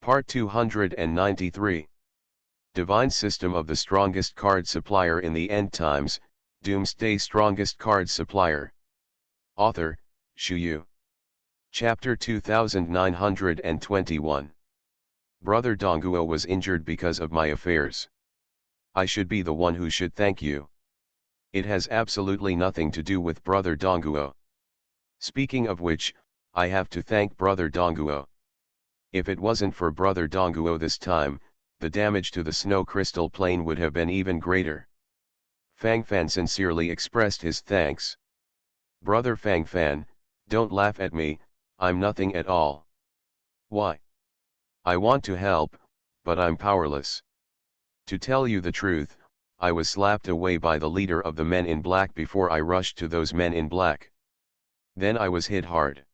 Part 293. Divine System of the Strongest Card Supplier in the End Times, Doomsday Strongest Card Supplier. Author, Shu. Chapter 2921. Brother Dongguo was injured because of my affairs. I should be the one who should thank you. It has absolutely nothing to do with Brother Dongguo. Speaking of which, I have to thank Brother Dongguo. If it wasn't for Brother Dongguo this time, the damage to the snow crystal plane would have been even greater. Fang Fan sincerely expressed his thanks. Brother Fang Fan, don't laugh at me, I'm nothing at all. Why? I want to help, but I'm powerless. To tell you the truth, I was slapped away by the leader of the men in black before I rushed to those men in black. Then I was hit hard.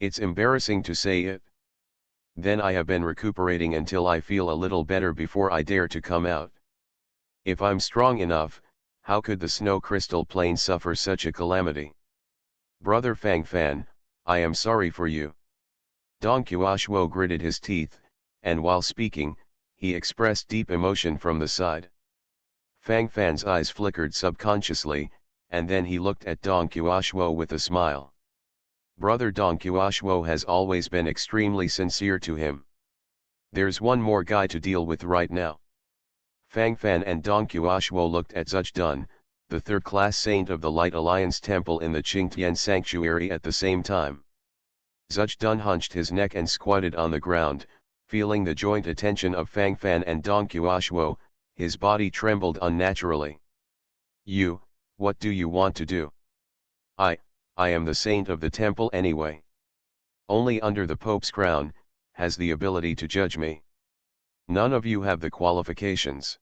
It's embarrassing to say it. Then I have been recuperating until I feel a little better before I dare to come out. If I'm strong enough, how could the snow crystal plane suffer such a calamity? Brother Fang Fan, I am sorry for you. Dong Qiushuo gritted his teeth, and while speaking, he expressed deep emotion from the side. Fang Fan's eyes flickered subconsciously, and then he looked at Dong Qiushuo with a smile. Brother Dong Qiushuo has always been extremely sincere to him. There's one more guy to deal with right now. Fang Fan and Dong Qiushuo looked at Zujdun, the third-class saint of the Light Alliance temple in the Qingtian sanctuary at the same time. Zujdun hunched his neck and squatted on the ground, feeling the joint attention of Fang Fan and Dong Qiushuo. His body trembled unnaturally. You, what do you want to do? I am the saint of the temple anyway. Only under the Pope's crown, has the ability to judge me. None of you have the qualifications.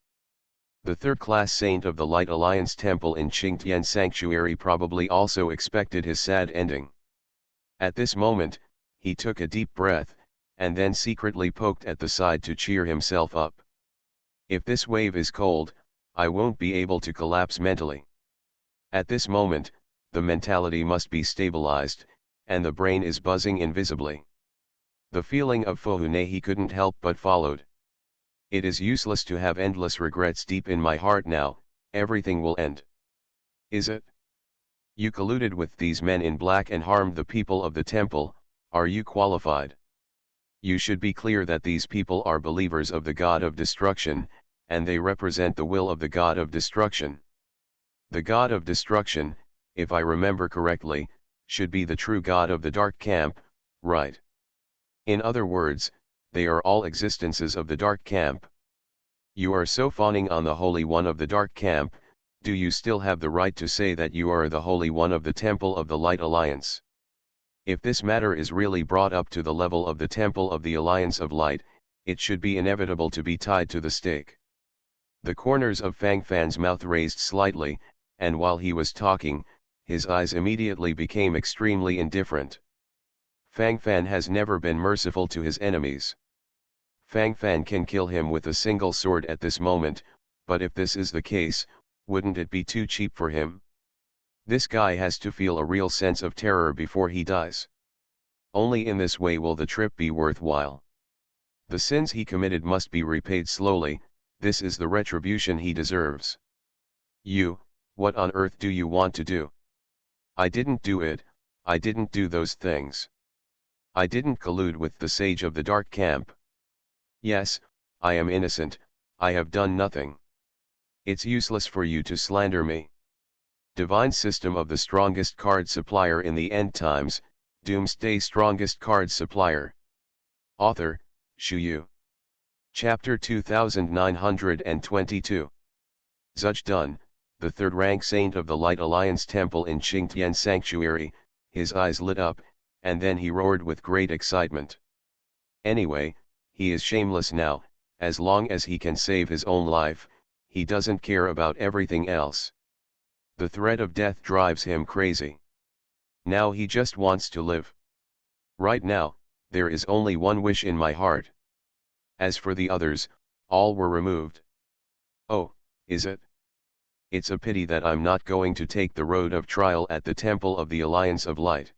The third-class saint of the Light Alliance temple in Qingtian sanctuary probably also expected his sad ending. At this moment, he took a deep breath, and then secretly poked at the side to cheer himself up. If this wave is cold, I won't be able to collapse mentally. At this moment, the mentality must be stabilized, and the brain is buzzing invisibly. The feeling of Fohune he couldn't help but followed. It is useless to have endless regrets deep in my heart now, everything will end. Is it? You colluded with these men in black and harmed the people of the temple, are you qualified? You should be clear that these people are believers of the God of Destruction, and they represent the will of the God of Destruction. The God of Destruction, if I remember correctly, should be the true God of the Dark Camp, right? In other words, they are all existences of the Dark Camp. You are so fawning on the Holy One of the Dark Camp, do you still have the right to say that you are the Holy One of the Temple of the Light Alliance? If this matter is really brought up to the level of the Temple of the Alliance of Light, it should be inevitable to be tied to the stake. The corners of Fang Fan's mouth raised slightly, and while he was talking, his eyes immediately became extremely indifferent. Fang Fan has never been merciful to his enemies. Fang Fan can kill him with a single sword at this moment, but if this is the case, wouldn't it be too cheap for him? This guy has to feel a real sense of terror before he dies. Only in this way will the trip be worthwhile. The sins he committed must be repaid slowly, this is the retribution he deserves. You, what on earth do you want to do? I didn't do it, I didn't do those things. I didn't collude with the sage of the Dark Camp. Yes, I am innocent, I have done nothing. It's useless for you to slander me. Divine System of the Strongest Card Supplier in the End Times, Doomsday Strongest Card Supplier. Author, Shu. Chapter 2922. Zujdun, the third-rank saint of the Light Alliance temple in Qingtian sanctuary, his eyes lit up, and then he roared with great excitement. Anyway, he is shameless now, as long as he can save his own life, he doesn't care about everything else. The threat of death drives him crazy. Now he just wants to live. Right now, there is only one wish in my heart. As for the others, all were removed. Oh, is it? It's a pity that I'm not going to take the road of trial at the Temple of the Alliance of Light.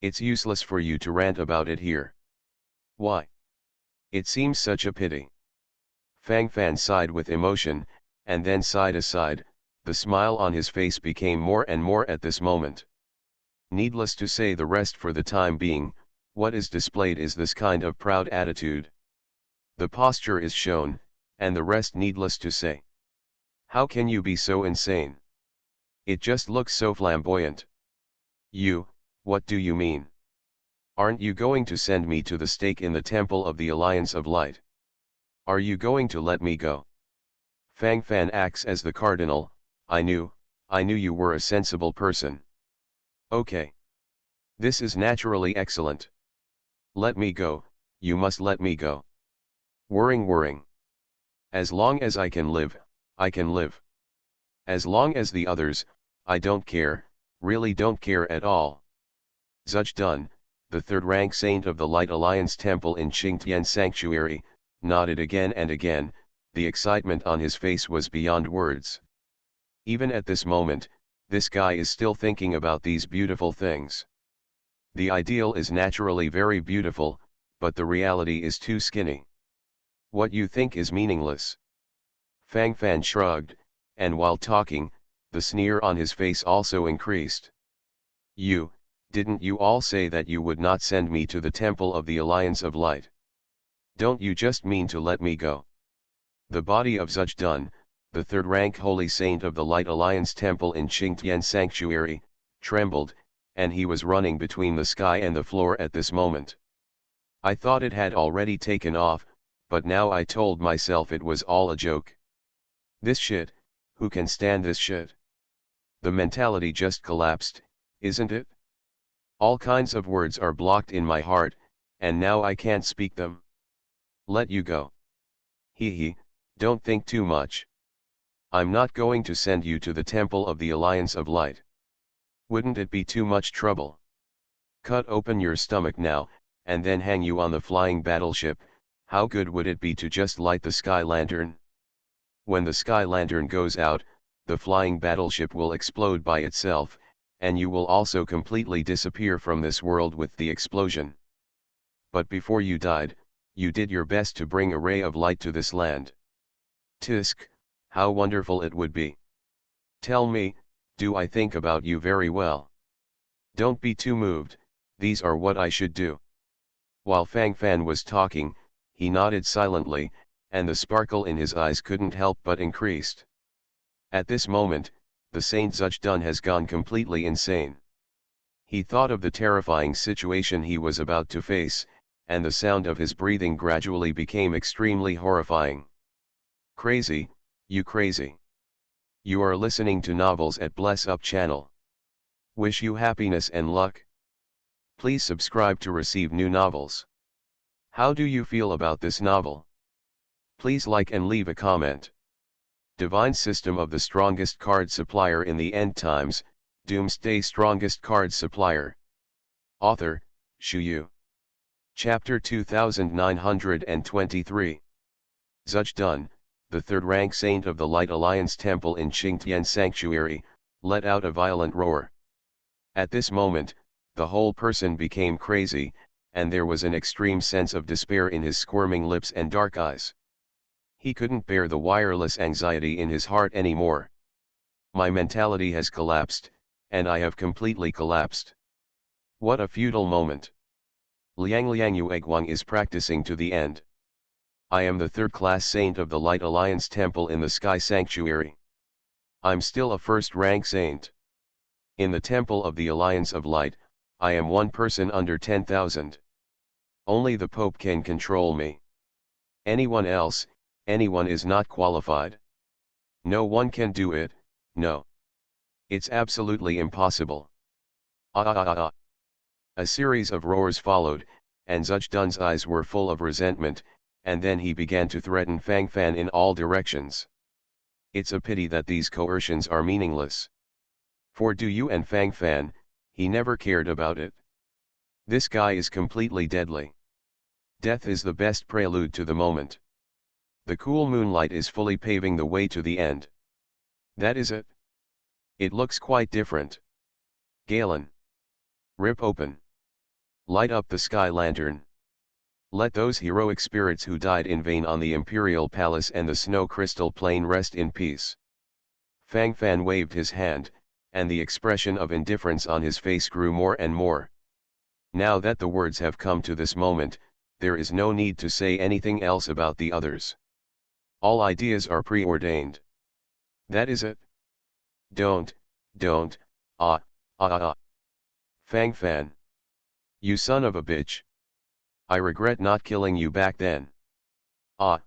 It's useless for you to rant about it here. Why? It seems such a pity. Fang Fan sighed with emotion, and then sighed aside. The smile on his face became more and more at this moment. Needless to say, the rest for the time being, what is displayed is this kind of proud attitude. The posture is shown, and the rest needless to say. How can you be so insane? It just looks so flamboyant. You, what do you mean? Aren't you going to send me to the stake in the Temple of the Alliance of Light? Are you going to let me go? Fang Fan acts as the cardinal. I knew you were a sensible person. Okay. This is naturally excellent. Let me go, you must let me go. Whirring. As long as I can live, I can live. As long as the others, I don't care, really don't care at all. Zujdun, the third-rank saint of the Light Alliance Temple in Qingtian Sanctuary, nodded again and again. The excitement on his face was beyond words. Even at this moment, this guy is still thinking about these beautiful things. The ideal is naturally very beautiful, but the reality is too skinny. What you think is meaningless. Fang Fan shrugged, and while talking, the sneer on his face also increased. Didn't you all say that you would not send me to the Temple of the Alliance of Light? Don't you just mean to let me go? The body of Zujdun, the third-rank holy saint of the Light Alliance Temple in Qingtian Sanctuary, trembled, and he was running between the sky and the floor at this moment. I thought it had already taken off, but now I told myself it was all a joke. This shit, who can stand this shit? The mentality just collapsed, isn't it? All kinds of words are blocked in my heart, and now I can't speak them. Let you go. Hee, don't think too much. I'm not going to send you to the Temple of the Alliance of Light. Wouldn't it be too much trouble? Cut open your stomach now, and then hang you on the flying battleship. How good would it be to just light the sky lantern? When the sky lantern goes out, the flying battleship will explode by itself, and you will also completely disappear from this world with the explosion. But before you died, you did your best to bring a ray of light to this land. Tisk, how wonderful it would be. Tell me, do I think about you very well? Don't be too moved, these are what I should do. While Fang Fan was talking, he nodded silently, and the sparkle in his eyes couldn't help but increased. At this moment, the Saint Zujdun has gone completely insane. He thought of the terrifying situation he was about to face, and the sound of his breathing gradually became extremely horrifying. Crazy, you crazy. You are listening to novels at Bless Up channel. Wish you happiness and luck. Please subscribe to receive new novels. How do you feel about this novel? Please like and leave a comment. Divine System of the Strongest Card Supplier in the End Times, Doomsday Strongest Card Supplier. Author, Shu Yu. Chapter 2923. Zujdun, the third-rank saint of the Light Alliance Temple in Qingtian Sanctuary, let out a violent roar. At this moment, the whole person became crazy, and there was an extreme sense of despair in his squirming lips and dark eyes. He couldn't bear the wireless anxiety in his heart anymore. My mentality has collapsed, and I have completely collapsed. What a futile moment. Liang Yueguang is practicing to the end. I am the third-class saint of the Light Alliance Temple in the Sky Sanctuary. I'm still a first-rank saint. In the Temple of the Alliance of Light, I am one person under 10,000. Only the Pope can control me. Anyone is not qualified. No one can do it, no. It's absolutely impossible. Ah. A series of roars followed, and Zujdun's eyes were full of resentment, and then he began to threaten Fang Fan in all directions. It's a pity that these coercions are meaningless. For Du Yu and Fang Fan, he never cared about it. This guy is completely deadly. Death is the best prelude to the moment. The cool moonlight is fully paving the way to the end. That is it. It looks quite different. Galen. Rip open. Light up the sky lantern. Let those heroic spirits who died in vain on the Imperial Palace and the Snow Crystal Plain rest in peace. Fang Fan waved his hand, and the expression of indifference on his face grew more and more. Now that the words have come to this moment, there is no need to say anything else about the others. All ideas are preordained. That is it. Don't, ah. Fang Fan. You son of a bitch. I regret not killing you back then. Ah.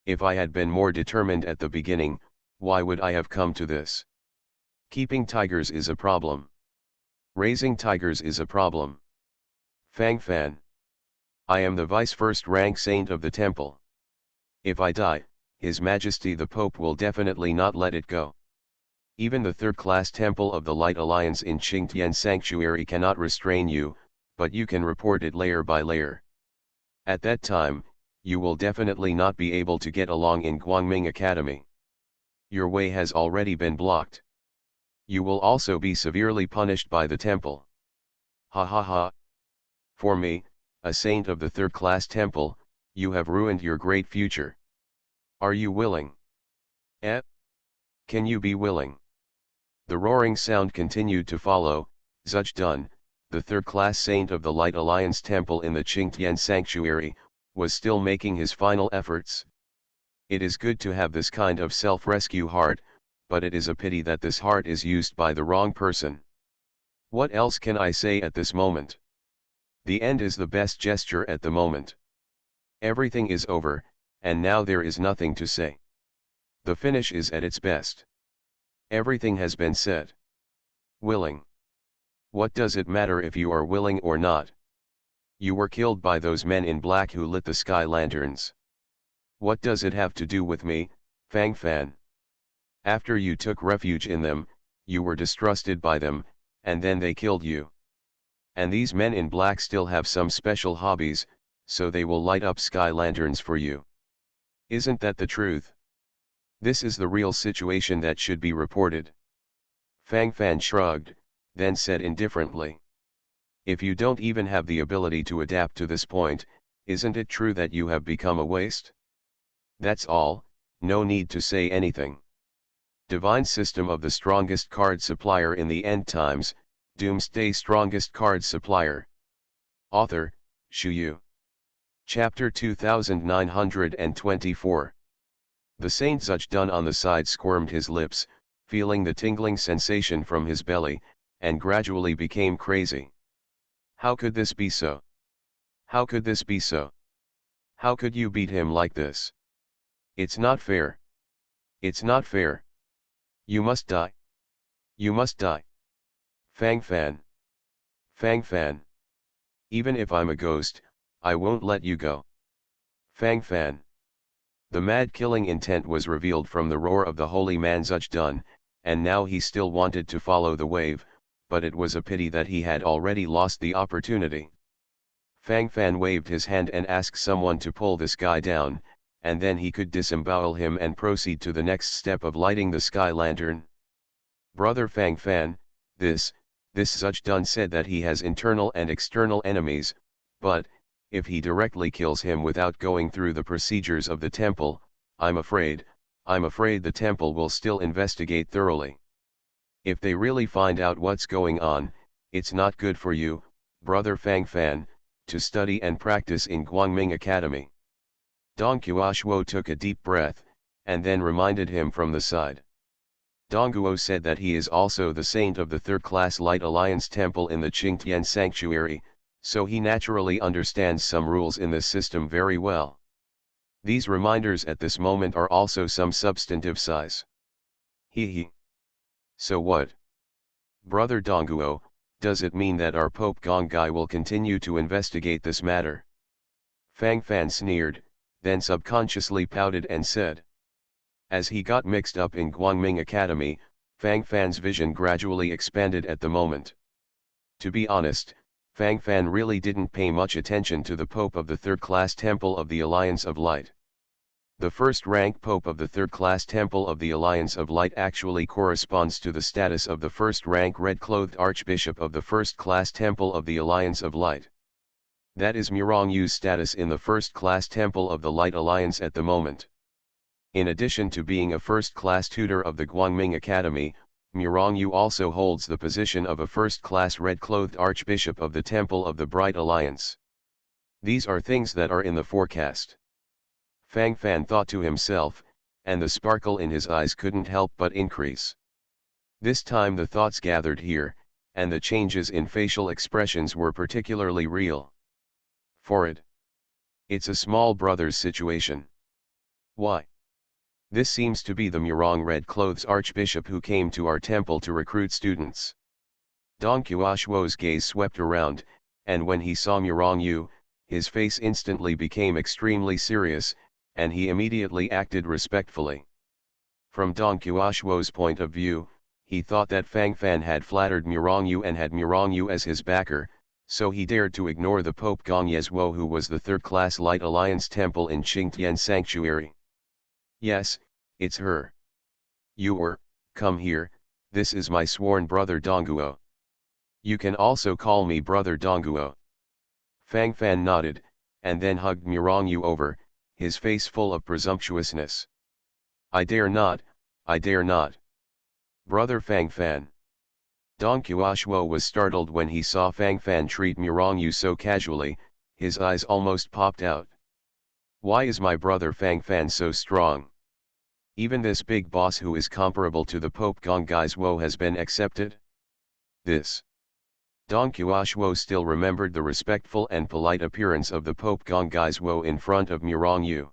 If I had been more determined at the beginning, why would I have come to this? Keeping tigers is a problem. Raising tigers is a problem. Fang Fan. I am the vice first rank saint of the temple. If I die, His Majesty the Pope will definitely not let it go. Even the third-class temple of the Light Alliance in Qingtian Sanctuary cannot restrain you, but you can report it layer by layer. At that time, you will definitely not be able to get along in Guangming Academy. Your way has already been blocked. You will also be severely punished by the temple. Ha ha ha. For me, a saint of the third-class temple, you have ruined your great future. Are you willing? Can you be willing? The roaring sound continued to follow. Zuch Dun, the third-class saint of the Light Alliance temple in the Qingtian Sanctuary, was still making his final efforts. It is good to have this kind of self-rescue heart, but it is a pity that this heart is used by the wrong person. What else can I say at this moment? The end is the best gesture at the moment. Everything is over, and now there is nothing to say. The finish is at its best. Everything has been said. Willing. What does it matter if you are willing or not? You were killed by those men in black who lit the sky lanterns. What does it have to do with me, Fang Fan? After you took refuge in them, you were distrusted by them, and then they killed you. And these men in black still have some special hobbies, so they will light up sky lanterns for you. Isn't that the truth? This is the real situation that should be reported. Fang Fan shrugged, then said indifferently. If you don't even have the ability to adapt to this point, isn't it true that you have become a waste? That's all, no need to say anything. Divine System of the Strongest Card Supplier in the End Times, Doomsday Strongest Card Supplier. Author, Shu Yu. Chapter 2924. The Saint Zuch Dun on the side squirmed his lips, feeling the tingling sensation from his belly, and gradually became crazy. How could this be so? How could this be so? How could you beat him like this? It's not fair. It's not fair. You must die. You must die. Fang Fan. Fang Fan. Even if I'm a ghost, I won't let you go. Fang Fan. The mad killing intent was revealed from the roar of the holy man Zuch Dun, and now he still wanted to follow the wave, but it was a pity that he had already lost the opportunity. Fang Fan waved his hand and asked someone to pull this guy down, and then he could disembowel him and proceed to the next step of lighting the sky lantern. Brother Fang Fan, this Zuch Dun said that he has internal and external enemies, but, if he directly kills him without going through the procedures of the temple, I'm afraid the temple will still investigate thoroughly. If they really find out what's going on, it's not good for you, Brother Fang Fan, to study and practice in Guangming Academy. Dong Qiushuo took a deep breath, and then reminded him from the side. Dongguo said that he is also the saint of the third-class Light Alliance temple in the Qingtian Sanctuary, so he naturally understands some rules in this system very well. These reminders at this moment are also some substantive size. He. So what? Brother Dongguo, does it mean that our Pope Gongai will continue to investigate this matter? Fang Fan sneered, then subconsciously pouted and said. As he got mixed up in Guangming Academy, Fang Fan's vision gradually expanded at the moment. To be honest, Fang Fan really didn't pay much attention to the Pope of the third-class Temple of the Alliance of Light. The first-rank Pope of the third-class Temple of the Alliance of Light actually corresponds to the status of the first-rank red-clothed Archbishop of the first-class Temple of the Alliance of Light. That is Murong-Yu's status in the first-class Temple of the Light Alliance at the moment. In addition to being a first-class tutor of the Guangming Academy, Murong-Yu also holds the position of a first-class red-clothed Archbishop of the Temple of the Bright Alliance. These are things that are in the forecast. Fang Fan thought to himself, and the sparkle in his eyes couldn't help but increase. This time the thoughts gathered here, and the changes in facial expressions were particularly real. For it's a small brother's situation. Why? This seems to be the Murong Red Clothes Archbishop who came to our temple to recruit students. Dong Qiushuo's gaze swept around, and when he saw Murong Yu, his face instantly became extremely serious, and he immediately acted respectfully. From Dong Qiushuo's point of view, he thought that Fang Fan had flattered Murong Yu and had Murong Yu as his backer, so he dared to ignore the Pope Gong Yezhuo, who was the third-class Light Alliance temple in Qingtian Sanctuary. Yes, it's her. Come here, this is my sworn brother Dongguo. You can also call me brother Dongguo. Fang Fan nodded, and then hugged Murong Yu over, his face full of presumptuousness. I dare not, I dare not. Brother Fang Fan. Dong Qiushuo was startled when he saw Fang Fan treat Murong Yu so casually, his eyes almost popped out. Why is my brother Fang Fan so strong? Even this big boss who is comparable to the Pope Gong Yezhuo has been accepted? This. Dong Qiushuo still remembered the respectful and polite appearance of the Pope Gong Yezhuo in front of Murong Yu.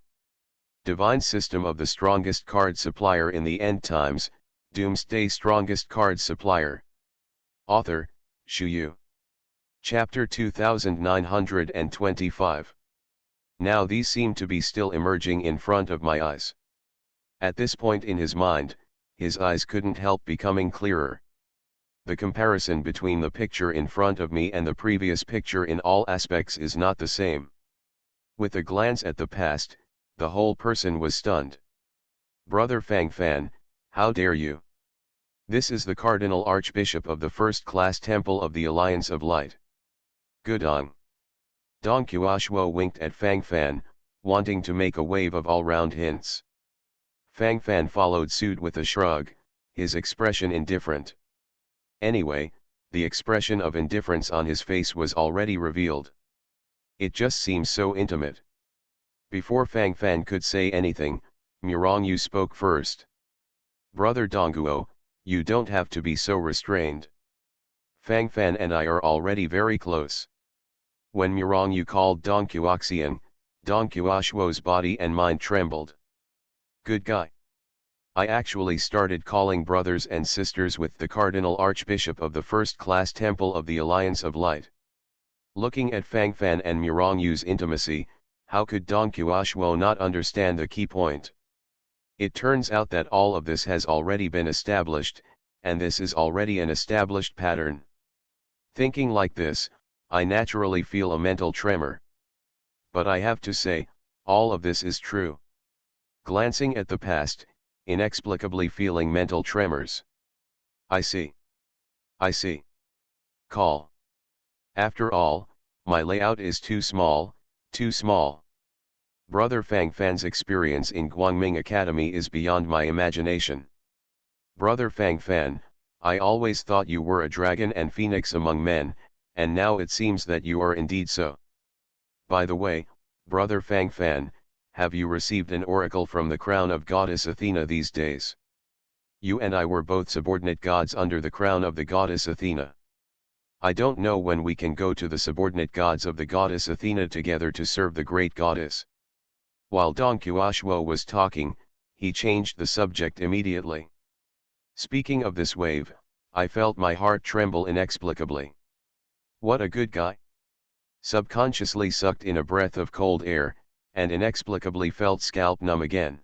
Divine System of the Strongest Card Supplier in the End Times, Doomsday Strongest Card Supplier. Author, Shu Yu. Chapter 2925. Now these seem to be still emerging in front of my eyes. At this point in his mind, his eyes couldn't help becoming clearer. The comparison between the picture in front of me and the previous picture in all aspects is not the same. With a glance at the past, the whole person was stunned. Brother Fang Fan, how dare you? This is the Cardinal Archbishop of the first-class Temple of the Alliance of Light. Gudong. Dong Qiushuo winked at Fang Fan, wanting to make a wave of all-round hints. Fang Fan followed suit with a shrug, his expression indifferent. Anyway, the expression of indifference on his face was already revealed. It just seems so intimate. Before Fang Fan could say anything, Murong Yu spoke first. Brother Dongguo, you don't have to be so restrained. Fang Fan and I are already very close. When Murong Yu called Dong Qiuxian, Dong Qiushuo's body and mind trembled. Good guy. I actually started calling brothers and sisters with the Cardinal Archbishop of the first-class Temple of the Alliance of Light. Looking at Fang Fan and Murong Yu's intimacy, how could Dong Qiushuo not understand the key point? It turns out that all of this has already been established, and this is already an established pattern. Thinking like this, I naturally feel a mental tremor. But I have to say, all of this is true. Glancing at the past, inexplicably feeling mental tremors. I see. I see. Call. After all, my layout is too small, too small. Brother Fang Fan's experience in Guangming Academy is beyond my imagination. Brother Fang Fan, I always thought you were a dragon and phoenix among men, and now it seems that you are indeed so. By the way, Brother Fang Fan, have you received an oracle from the crown of Goddess Athena these days? You and I were both subordinate gods under the crown of the Goddess Athena. I don't know when we can go to the subordinate gods of the Goddess Athena together to serve the great goddess. While Dong Qiushuo was talking, he changed the subject immediately. Speaking of this wave, I felt my heart tremble inexplicably. What a good guy. Subconsciously sucked in a breath of cold air, and inexplicably felt scalp numb again.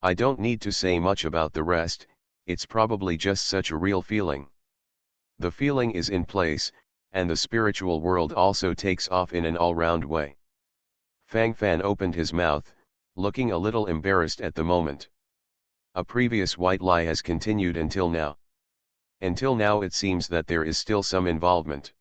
I don't need to say much about the rest, it's probably just such a real feeling. The feeling is in place, and the spiritual world also takes off in an all-round way. Fang Fan opened his mouth, looking a little embarrassed at the moment. A previous white lie has continued until now. Until now it seems that there is still some involvement.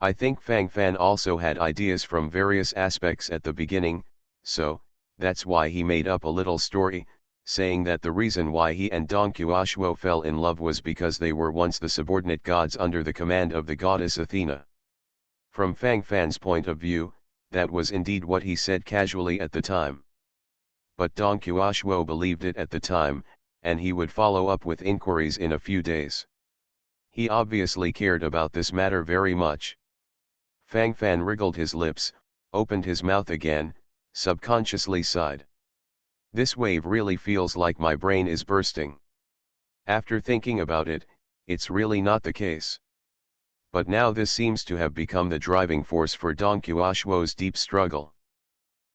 I think Fang Fan also had ideas from various aspects at the beginning, so, that's why he made up a little story, saying that the reason why he and Dong Qiushuo fell in love was because they were once the subordinate gods under the command of the goddess Athena. From Fang Fan's point of view, that was indeed what he said casually at the time. But Dong Qiushuo believed it at the time, and he would follow up with inquiries in a few days. He obviously cared about this matter very much. Fang Fan wriggled his lips, opened his mouth again, subconsciously sighed. This wave really feels like my brain is bursting. After thinking about it, it's really not the case. But now this seems to have become the driving force for Dong Qiushuo's deep struggle.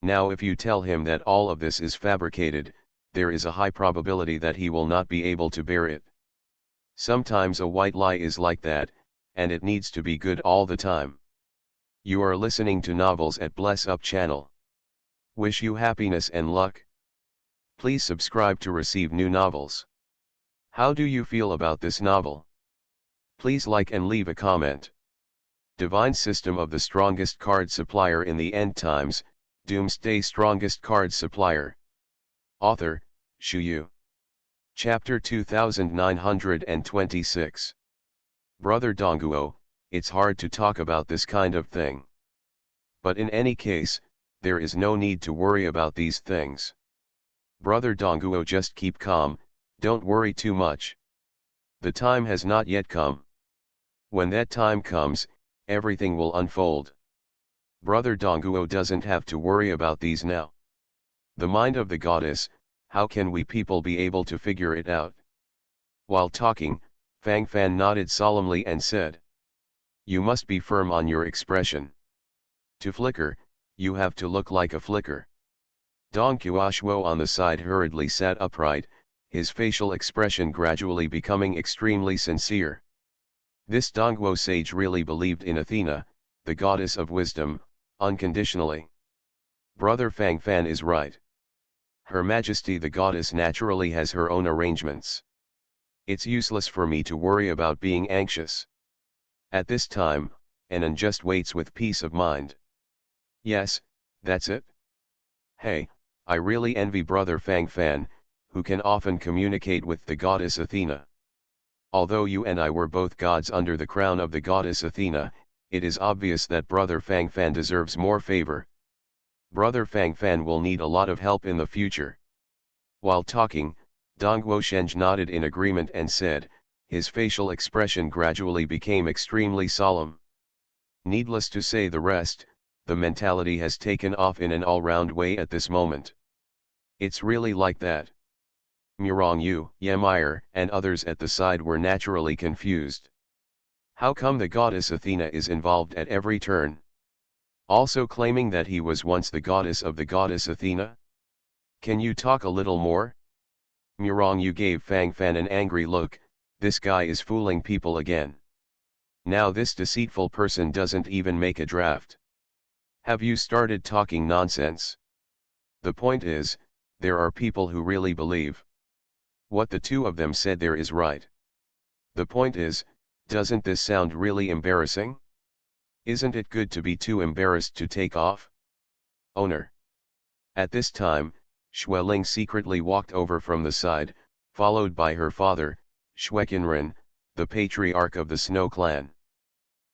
Now if you tell him that all of this is fabricated, there is a high probability that he will not be able to bear it. Sometimes a white lie is like that, and it needs to be good all the time. You are listening to Novels at Bless Up channel. Wish you happiness and luck. Please subscribe to receive new novels. How do you feel about this novel? Please like and leave a comment. Divine System of the Strongest Card Supplier in the End Times, Doomsday Strongest Card Supplier. Author, Shu Yu. Chapter 2926. Brother Dongguo, it's hard to talk about this kind of thing. But in any case, there is no need to worry about these things. Brother Dongguo, just keep calm, don't worry too much. The time has not yet come. When that time comes, everything will unfold. Brother Dongguo doesn't have to worry about these now. The mind of the goddess, how can we people be able to figure it out? While talking, Fang Fan nodded solemnly and said, "You must be firm on your expression. To flicker, you have to look like a flicker." Dong Qiushuo on the side hurriedly sat upright, his facial expression gradually becoming extremely sincere. This Dongguo sage really believed in Athena, the goddess of wisdom, unconditionally. Brother Fang Fan is right. Her Majesty the goddess naturally has her own arrangements. It's useless for me to worry about being anxious. At this time, Anan just waits with peace of mind. Yes, that's it. Hey, I really envy Brother Fang Fan, who can often communicate with the goddess Athena. Although you and I were both gods under the crown of the goddess Athena, it is obvious that Brother Fang Fan deserves more favor. Brother Fang Fan will need a lot of help in the future. While talking, Dongguo Shenge nodded in agreement and said, his facial expression gradually became extremely solemn. Needless to say the rest, the mentality has taken off in an all-round way at this moment. It's really like that. Murong Yu, Yemire, and others at the side were naturally confused. How come the goddess Athena is involved at every turn? Also claiming that he was once the goddess of the goddess Athena? Can you talk a little more? Murong Yu gave Fang Fan an angry look, this guy is fooling people again. Now this deceitful person doesn't even make a draft. Have you started talking nonsense? The point is, there are people who really believe what the two of them said there is right. The point is, doesn't this sound really embarrassing? Isn't it good to be too embarrassed to take off? Owner. At this time, Xueling secretly walked over from the side, followed by her father, Xueqinren, the patriarch of the Snow clan.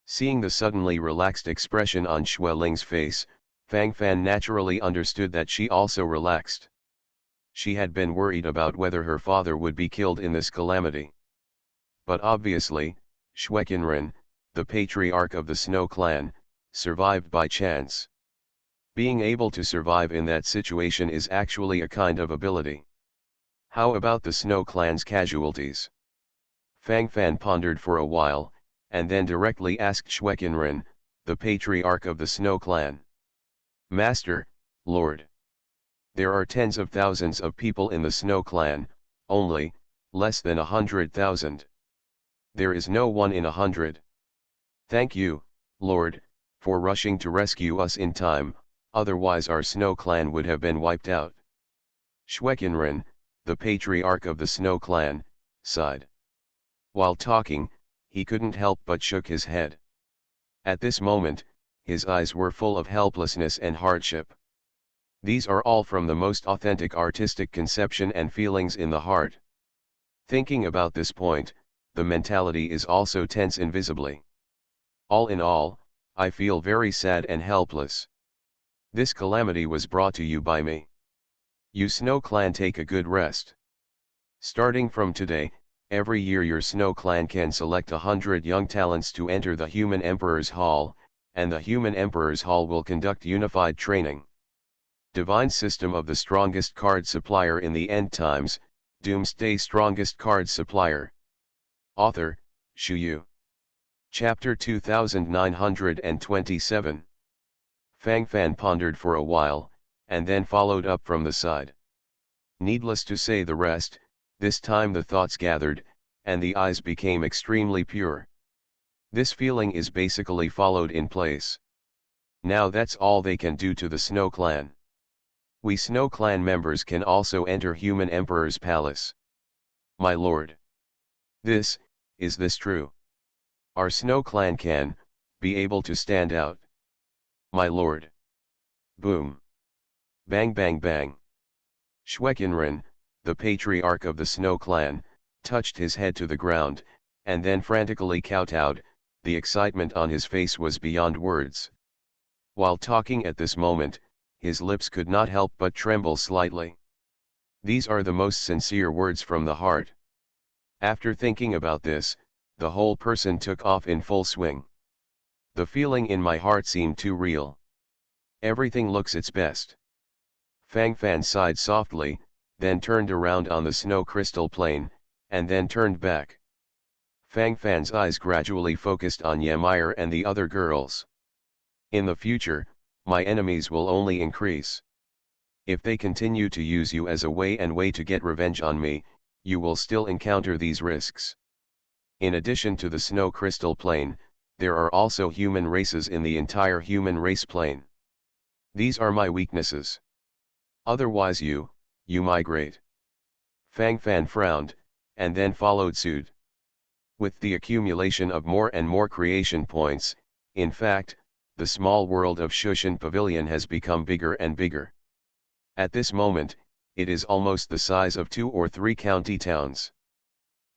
Seeing the suddenly relaxed expression on Xueling's face, Fang Fan naturally understood that she also relaxed. She had been worried about whether her father would be killed in this calamity. But obviously, Xueqinren, the patriarch of the Snow clan, survived by chance. Being able to survive in that situation is actually a kind of ability. How about the Snow clan's casualties? Fang Fan pondered for a while, and then directly asked Xueqinren, the patriarch of the Snow clan. Master, Lord. There are tens of thousands of people in the Snow clan, only, less than 100,000. There is no one in 100. Thank you, Lord, for rushing to rescue us in time, otherwise our Snow clan would have been wiped out. Xueqinren, the patriarch of the Snow clan, sighed. While talking, he couldn't help but shook his head. At this moment, his eyes were full of helplessness and hardship. These are all from the most authentic artistic conception and feelings in the heart. Thinking about this point, the mentality is also tense invisibly. All in all, I feel very sad and helpless. This calamity was brought to you by me. You Snow Clan take a good rest. Starting from today, every year your Snow Clan can select 100 young talents to enter the Human Emperor's Hall, and the Human Emperor's Hall will conduct unified training. Divine System of the Strongest Card Supplier in the End Times, Doomsday Strongest Card Supplier. Author, Shu Yu. Chapter 2927. Fang Fan pondered for a while, and then followed up from the side. Needless to say the rest, this time the thoughts gathered, and the eyes became extremely pure. This feeling is basically followed in place. Now that's all they can do to the Snow Clan. We Snow Clan members can also enter Human Emperor's Palace. My lord. Is this true? Our Snow Clan can, be able to stand out. My lord. Boom. Bang bang bang. Shwekinran, the patriarch of the Snow Clan, touched his head to the ground, and then frantically kowtowed. The excitement on his face was beyond words. While talking at this moment, his lips could not help but tremble slightly. These are the most sincere words from the heart. After thinking about this, the whole person took off in full swing. The feeling in my heart seemed too real. Everything looks its best. Fang Fan sighed softly, then turned around on the snow crystal plain, and then turned back. Fang Fan's eyes gradually focused on Ymire and the other girls. In the future, my enemies will only increase. If they continue to use you as a way to get revenge on me, you will still encounter these risks. In addition to the snow crystal plane, there are also human races in the entire human race plane. These are my weaknesses. Otherwise you migrate. Fang Fan frowned, and then followed suit. With the accumulation of more and more creation points, in fact, the small world of Shushan Pavilion has become bigger and bigger. At this moment, it is almost the size of 2 or 3 county towns.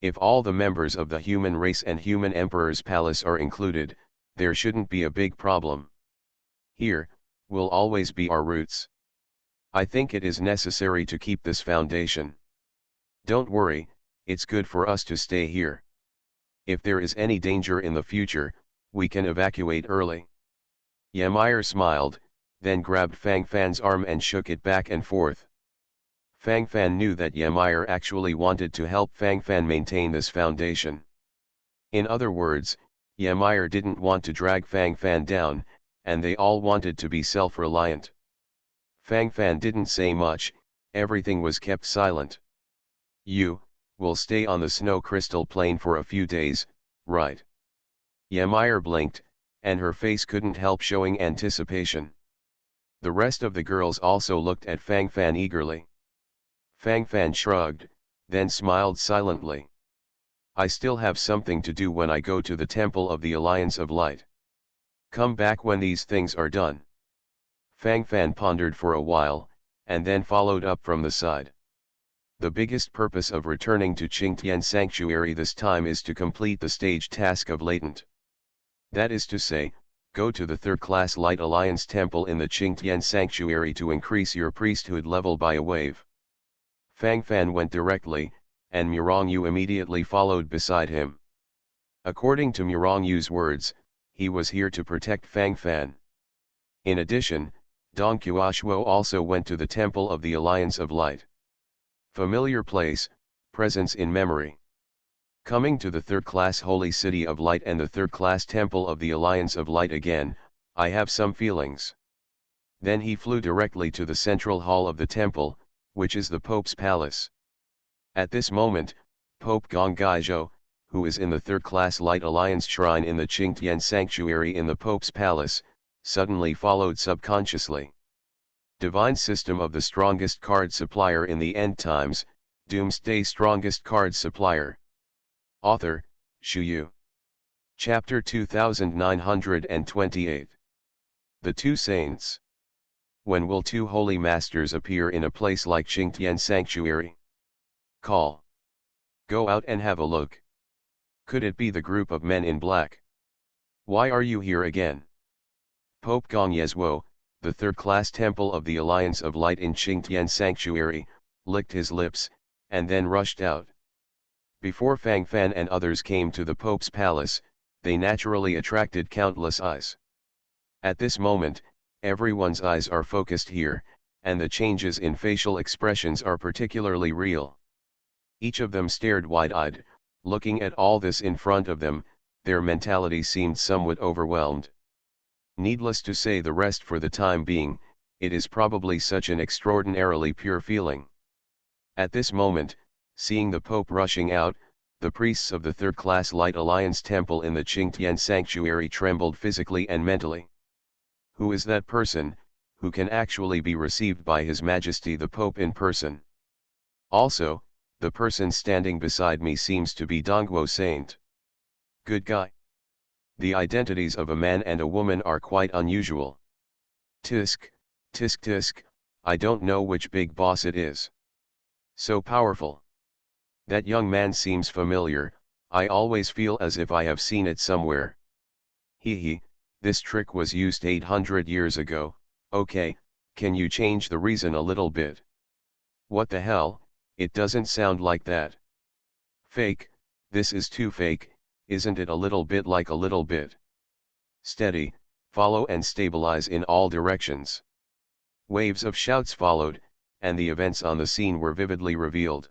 If all the members of the human race and Human Emperor's Palace are included, there shouldn't be a big problem. Here, will always be our roots. I think it is necessary to keep this foundation. Don't worry, it's good for us to stay here. If there is any danger in the future, we can evacuate early. Ymire smiled, then grabbed Fang Fan's arm and shook it back and forth. Fang Fan knew that Ymire actually wanted to help Fang Fan maintain this foundation. In other words, Ymire didn't want to drag Fang Fan down, and they all wanted to be self-reliant. Fang Fan didn't say much, everything was kept silent. You will stay on the snow crystal plane for a few days, right? Ymire blinked, and her face couldn't help showing anticipation. The rest of the girls also looked at Fang Fan eagerly. Fang Fan shrugged, then smiled silently. I still have something to do when I go to the Temple of the Alliance of Light. Come back when these things are done. Fang Fan pondered for a while, and then followed up from the side. The biggest purpose of returning to Qingtian Sanctuary this time is to complete the stage task of Latent. That is to say, go to the 3rd class Light Alliance Temple in the Qingtian Sanctuary to increase your priesthood level by a wave. Fang Fan went directly, and Murongyu immediately followed beside him. According to Murongyu's words, he was here to protect Fang Fan. In addition, Dong Qiushuo also went to the Temple of the Alliance of Light. Familiar place, presence in memory. Coming to the 3rd class Holy City of Light and the 3rd class Temple of the Alliance of Light again, I have some feelings. Then he flew directly to the central hall of the temple, which is the Pope's palace. At this moment, Pope Gonggaizhou, who is in the 3rd class Light Alliance shrine in the Qingtian Sanctuary in the Pope's palace, suddenly followed subconsciously. Divine System of the Strongest Card Supplier in the End Times, Doomsday Strongest Card Supplier. Author, Shu Yu. Chapter 2928. The Two Saints. When will two holy masters appear in a place like Qingtian Sanctuary? Call. Go out and have a look. Could it be the group of men in black? Why are you here again? Pope Gongyesuo, the third-class temple of the Alliance of Light in Qingtian Sanctuary, licked his lips, and then rushed out. Before Fang Fan and others came to the Pope's palace, they naturally attracted countless eyes. At this moment, everyone's eyes are focused here, and the changes in facial expressions are particularly real. Each of them stared wide-eyed, looking at all this in front of them. Their mentality seemed somewhat overwhelmed. Needless to say the rest for the time being, it is probably such an extraordinarily pure feeling. At this moment, seeing the Pope rushing out, the priests of the third-class Light Alliance temple in the Qingtian Sanctuary trembled physically and mentally. Who is that person, who can actually be received by His Majesty the Pope in person? Also, the person standing beside me seems to be Dongguo Saint. Good guy. The identities of a man and a woman are quite unusual. Tisk, tisk tisk, I don't know which big boss it is. So powerful. That young man seems familiar, I always feel as if I have seen it somewhere. Hee, this trick was used 800 years ago. Okay, can you change the reason a little bit? What the hell, it doesn't sound like that. Fake, this is too fake, isn't it a little bit like a little bit? Steady, follow and stabilize in all directions. Waves of shouts followed, and the events on the scene were vividly revealed.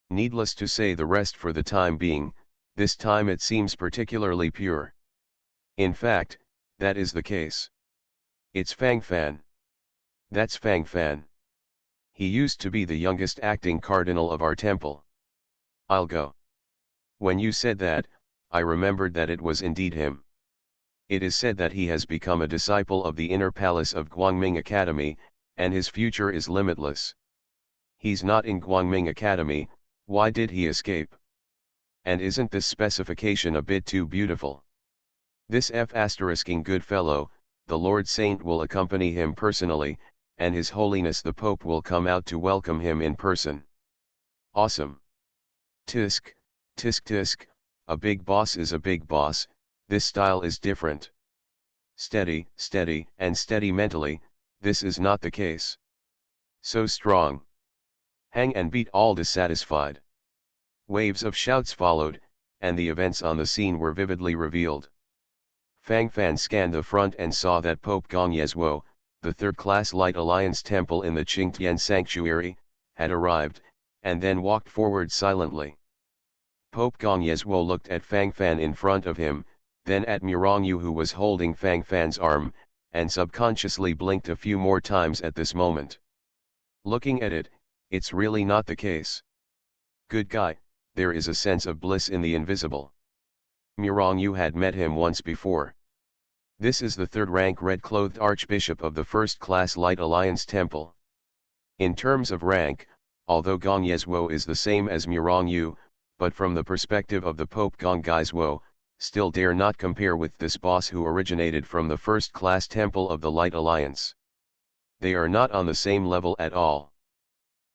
Needless to say the rest for the time being, this time it seems particularly pure. In fact, that is the case. It's Fang Fan. That's Fang Fan. He used to be the youngest acting cardinal of our temple. I'll go. When you said that, I remembered that it was indeed him. It is said that he has become a disciple of the inner palace of Guangming Academy, and his future is limitless. He's not in Guangming Academy, why did he escape? And isn't this specification a bit too beautiful? This F***ing good fellow, the Lord Saint will accompany him personally, and His Holiness the Pope will come out to welcome him in person. Awesome. Tisk, tisk tisk, a big boss is a big boss, this style is different. Steady, steady, and steady mentally, this is not the case. So strong. Hang and beat all dissatisfied. Waves of shouts followed, and the events on the scene were vividly revealed. Fang Fan scanned the front and saw that Pope Gongyesuo, the third-class Light Alliance temple in the Qingtian Sanctuary, had arrived, and then walked forward silently. Pope Gongyesuo looked at Fang Fan in front of him, then at Mirongyu who was holding Fang Fan's arm, and subconsciously blinked a few more times at this moment. Looking at it, it's really not the case. Good guy, there is a sense of bliss in the invisible. Mirongyu had met him once before. This is the third-rank red-clothed Archbishop of the First-Class Light Alliance Temple. In terms of rank, although Gongyesuo is the same as Mirongyu, but from the perspective of the Pope Gongyesuo, still dare not compare with this boss who originated from the First-Class Temple of the Light Alliance. They are not on the same level at all.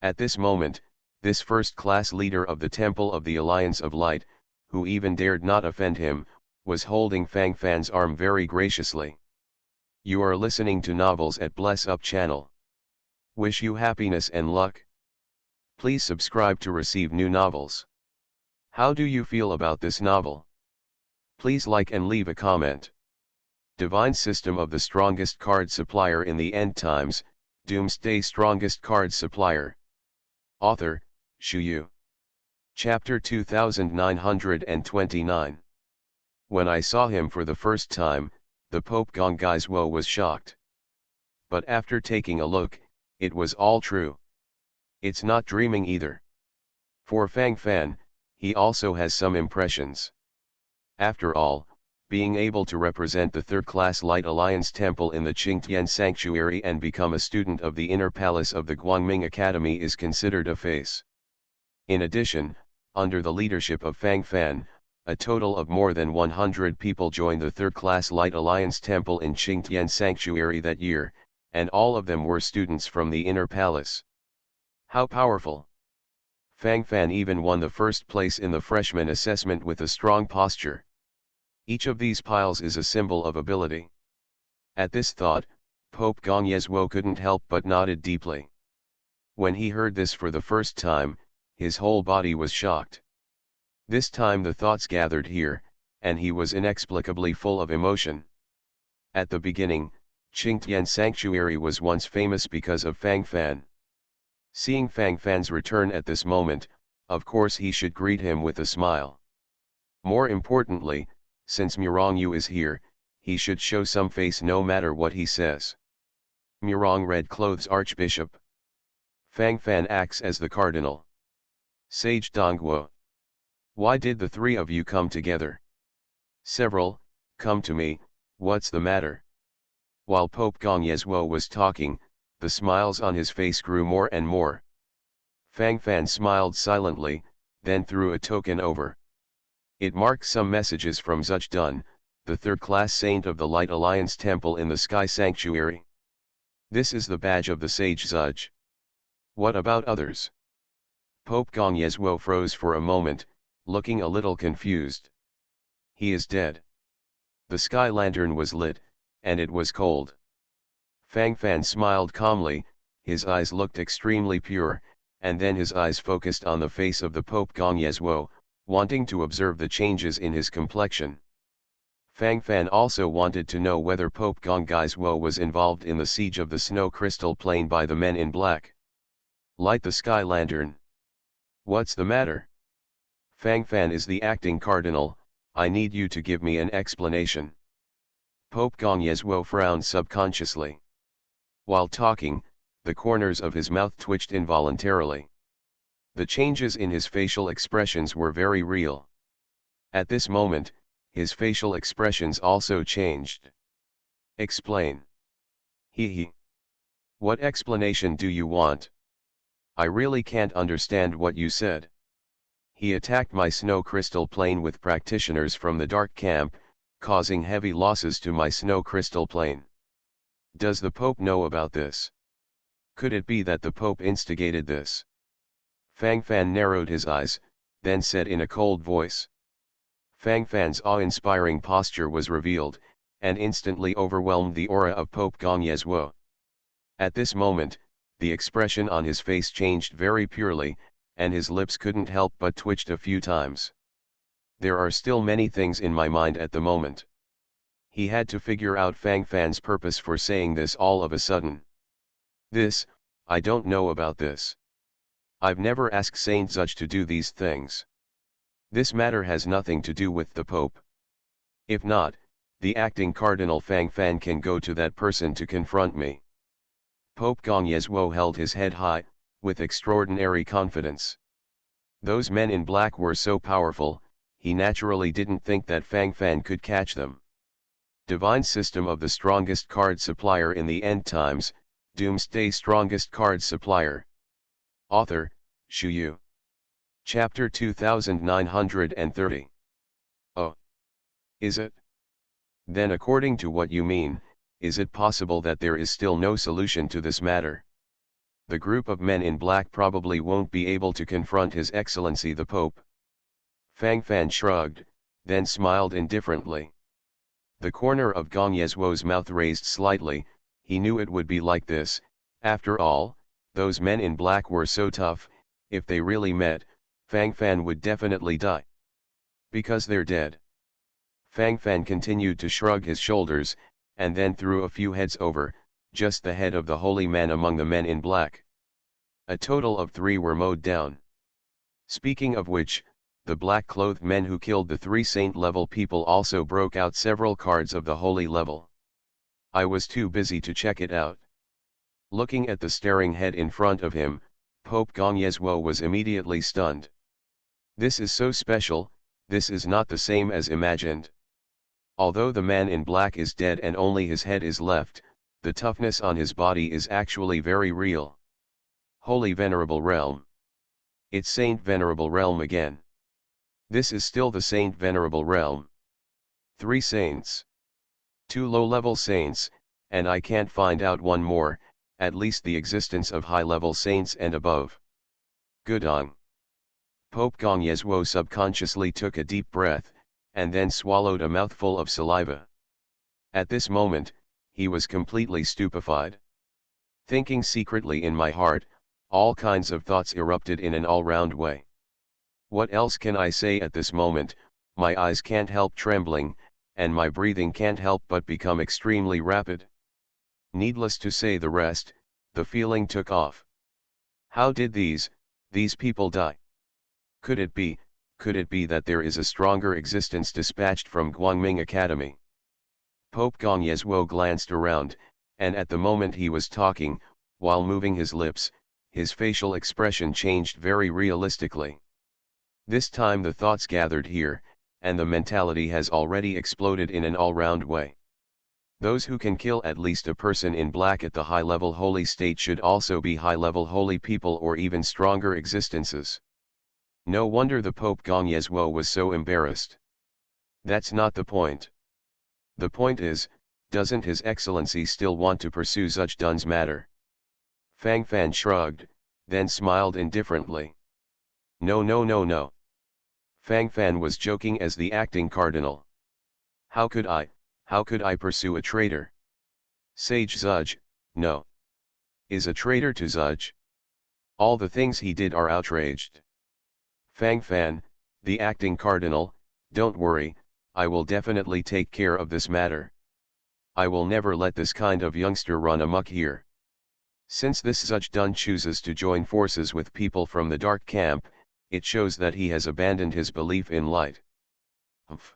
At this moment, this first-class leader of the Temple of the Alliance of Light, who even dared not offend him, was holding Fang Fan's arm very graciously. You are listening to Novels at Bless Up channel. Wish you happiness and luck. Please subscribe to receive new novels. How do you feel about this novel? Please like and leave a comment. Divine System of the Strongest Card Supplier in the End Times, Doomsday Strongest Card Supplier. Author, Shu Yu. Chapter 2929. When I saw him for the first time, the Pope Gongyesuo was shocked. But after taking a look, it was all true. It's not dreaming either. For Fang Fan, he also has some impressions. After all, being able to represent the third-class Light Alliance temple in the Qingtian Sanctuary and become a student of the inner palace of the Guangming Academy is considered a face. In addition, under the leadership of Fang Fan, a total of more than 100 people joined the third-class Light Alliance temple in Qingtian Sanctuary that year, and all of them were students from the Inner Palace. How powerful! Fang Fan even won the first place in the freshman assessment with a strong posture. Each of these piles is a symbol of ability. At this thought, Pope Gongyesuo couldn't help but nodded deeply. When he heard this for the first time, his whole body was shocked. This time the thoughts gathered here, and he was inexplicably full of emotion. At the beginning, Qingtian Sanctuary was once famous because of Fang Fan. Seeing Fang Fan's return at this moment, of course he should greet him with a smile. More importantly, since Murongyu is here, he should show some face no matter what he says. Murong Red Clothes Archbishop. Fang Fan acts as the cardinal. Sage Dongguo. Why did the three of you come together? Several, come to me, what's the matter? While Pope Gongyesuo was talking, the smiles on his face grew more and more. Fang Fan smiled silently, then threw a token over. It marked some messages from Zuch Dun, the third-class saint of the Light Alliance temple in the Sky Sanctuary. This is the badge of the sage Zuch. What about others? Pope Gongyesuo froze for a moment, looking a little confused. He is dead. The sky lantern was lit, and it was cold. Fang Fan smiled calmly, his eyes looked extremely pure, and then his eyes focused on the face of the Pope Gongyesuo, wanting to observe the changes in his complexion. Fang Fan also wanted to know whether Pope Gongyesuo was involved in the siege of the snow crystal plain by the men in black. Light the sky lantern. What's the matter? Fang Fan is the acting cardinal, I need you to give me an explanation. Pope Gongyesuo frowned subconsciously. While talking, the corners of his mouth twitched involuntarily. The changes in his facial expressions were very real. At this moment, his facial expressions also changed. Explain. He. What explanation do you want? I really can't understand what you said. He attacked my snow crystal plane with practitioners from the Dark Camp, causing heavy losses to my snow crystal plane. Does the Pope know about this? Could it be that the Pope instigated this? Fang Fan narrowed his eyes, then said in a cold voice. Fang Fan's awe-inspiring posture was revealed, and instantly overwhelmed the aura of Pope Gongyesuo. At this moment, the expression on his face changed very purely, and his lips couldn't help but twitched a few times. There are still many things in my mind at the moment. He had to figure out Fang Fan's purpose for saying this all of a sudden. This, I don't know about this. I've never asked Saint Zuch to do these things. This matter has nothing to do with the Pope. If not, the acting Cardinal Fang Fan can go to that person to confront me. Pope Gongyesuo held his head high, with extraordinary confidence. Those men in black were so powerful, he naturally didn't think that Fang Fan could catch them. Divine System of the Strongest Card Supplier in the End Times, Doomsday Strongest Card Supplier. Author, Shu Yu. Chapter 2930. Oh. Is it? Then according to what you mean, is it possible that there is still no solution to this matter? The group of men in black probably won't be able to confront His Excellency the Pope. Fang Fan shrugged, then smiled indifferently. The corner of Gongyesuo's mouth raised slightly, he knew it would be like this. After all, those men in black were so tough, if they really met, Fang Fan would definitely die. Because they're dead. Fang Fan continued to shrug his shoulders, and then threw a few heads over, just the head of the holy man among the men in black. A total of 3 were mowed down. Speaking of which, the black-clothed men who killed the 3 saint-level people also broke out several cards of the holy level. I was too busy to check it out. Looking at the staring head in front of him, Pope Gongyesuo was immediately stunned. This is so special, this is not the same as imagined. Although the man in black is dead and only his head is left, the toughness on his body is actually very real. Holy Venerable Realm. It's Saint Venerable Realm again. This is still the saint venerable realm. 3 saints. 2 low-level saints, and I can't find out one more, at least the existence of high-level saints and above. Gudong. Pope Gong Yeswo subconsciously took a deep breath, and then swallowed a mouthful of saliva. At this moment, he was completely stupefied. Thinking secretly in my heart, all kinds of thoughts erupted in an all-round way. What else can I say at this moment? My eyes can't help trembling, and my breathing can't help but become extremely rapid. Needless to say the rest, the feeling took off. How did these people die? Could it be that there is a stronger existence dispatched from Guangming Academy? Pope Gong Yeswo glanced around, and at the moment he was talking, while moving his lips, his facial expression changed very realistically. This time the thoughts gathered here, and the mentality has already exploded in an all-round way. Those who can kill at least a person in black at the high-level holy state should also be high-level holy people or even stronger existences. No wonder the Pope Gong Yeswo was so embarrassed. That's not the point. The point is, doesn't His Excellency still want to pursue such Dun's matter? Fang Fan shrugged, then smiled indifferently. No no no no. Fang Fan was joking as the acting cardinal. How could I pursue a traitor? Sage Zudge, no. Is a traitor to Zudge? All the things he did are outraged. Fang Fan, the acting cardinal, don't worry, I will definitely take care of this matter. I will never let this kind of youngster run amok here. Since this Zudge Dun chooses to join forces with people from the dark camp, it shows that he has abandoned his belief in light. Humph.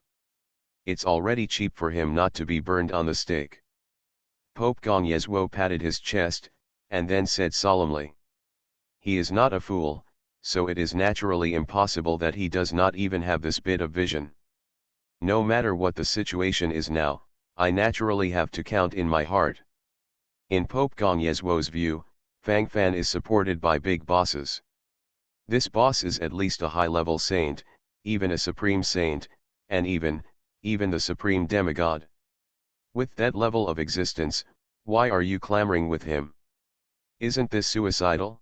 It's already cheap for him not to be burned on the stake. Pope Gong Yeswo patted his chest, and then said solemnly. He is not a fool, so it is naturally impossible that he does not even have this bit of vision. No matter what the situation is now, I naturally have to count in my heart. In Pope Gong Yeswo's view, Fang Fan is supported by big bosses. This boss is at least a high-level saint, even a supreme saint, and even the supreme demigod. With that level of existence, why are you clamoring with him? Isn't this suicidal?